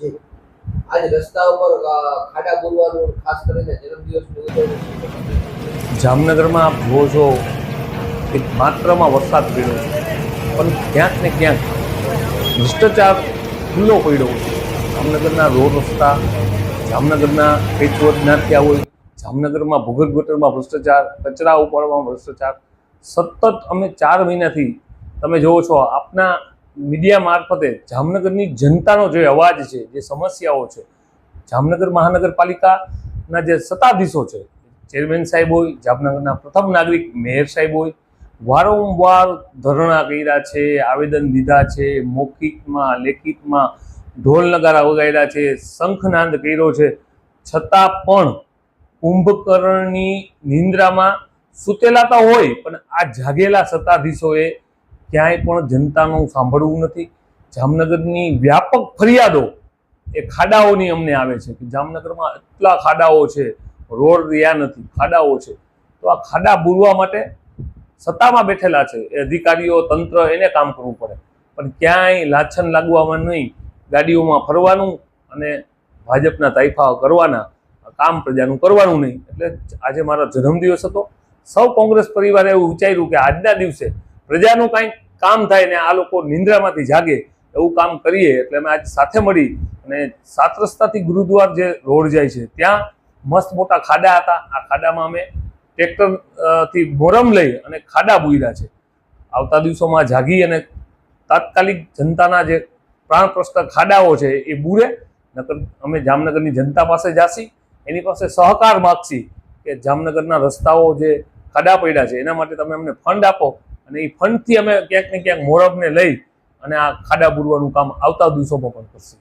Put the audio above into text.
જી આજે રસ્તા ઉપર ખાડા બોલવાનું ખાસ કરીને જન્મદિવસની ઉજવણી જામનગરમાં આપ જુઓ છો કે માત્રમાં વરસાદ પડ્યો છે, પણ ક્યાંક ને ક્યાંક ભ્રષ્ટાચાર ખુલ્લો પડ્યો છે. જામનગરના રોડ રસ્તા, જામનગરના પેચવર્ક ના થયા હોય, જામનગરમાં ભૂગર્ભ ગટરમાં ભ્રષ્ટાચાર, કચરા ઉપાડવામાં ભ્રષ્ટાચાર, સતત અમે 4 મહિનાથી તમે જોવો છો આપના મીડિયા મારફતે જામનગરની જનતાનો જે અવાજ છે, જે સમસ્યાઓ છે, જામનગર મહાનગરપાલિકાના જે સત્તાધીશો છે, ચેરમેન સાહેબ હોય, જામનગરના પ્રથમ નાગરિક મેયર સાહેબ હોય, વારંવાર ધરણા કર્યા છે, આવેદન દીધા છે, મૌખિકમાં લેખિતમાં ઢોલ નગારા વગાડ્યા છે, શંખનાદ કર્યો છે, છતાં પણ કુંભકર્ણની નિંદ્રામાં સૂતેલા તો હોય, પણ આ જાગેલા સત્તાધીશોએ ક્યાંય પણ જનતાનું સાંભળવું નથી. જામનગરની વ્યાપક ફરિયાદો એ ખાડાઓની અમને આવે છે કે જામનગરમાં એટલા ખાડાઓ છે, રોડ રહ્યા નથી, ખાડાઓ છે. તો આ ખાડા પૂરવા માટે સત્તામાં બેઠેલા છે એ અધિકારીઓ, તંત્ર, એને કામ કરવું પડે, પણ ક્યાંય લાછન લાગવામાં નહીં, ગાડીઓમાં ફરવાનું અને ભાજપના તાઇફા કરવાના, કામ પ્રજાનું કરવાનું નહીં. એટલે આજે મારો જન્મદિવસ હતો. સૌ કોંગ્રેસ પરિવારે એવું વિચાર્યું કે આજના દિવસે પ્રજાનું કાંઈક કામ થાય ને આ લોકો નિંદ્રામાંથી જાગે એવું કામ કરીએ. એટલે અમે આજ સાથે મળી અને 7 રસ્તાથી ગુરુદ્વાર જે રોડ જાય છે ત્યાં મસ્ત મોટા ખાડા હતા. આ ખાડામાં અમે ટ્રેક્ટરથી મોરમ લઈ અને ખાડા બુર્યા છે. આવતા દિવસોમાં જાગી અને તાત્કાલિક જનતાના જે પ્રાણ પ્રશ્ન ખાડાઓ છે એ બુરે. નકર અમે જામનગરની જનતા પાસે જાસી, એની પાસે સહકાર માગશી કે જામનગરના રસ્તાઓ જે ખાડા પડ્યા છે એના માટે તમે અમને ફંડ આપો, અને એ ફંડથી અમે ક્યાંક ને ક્યાંક મોરબને લઈ અને આ ખાડા બુરવાનું કામ આવતા દિવસોમાં પણ કરશું.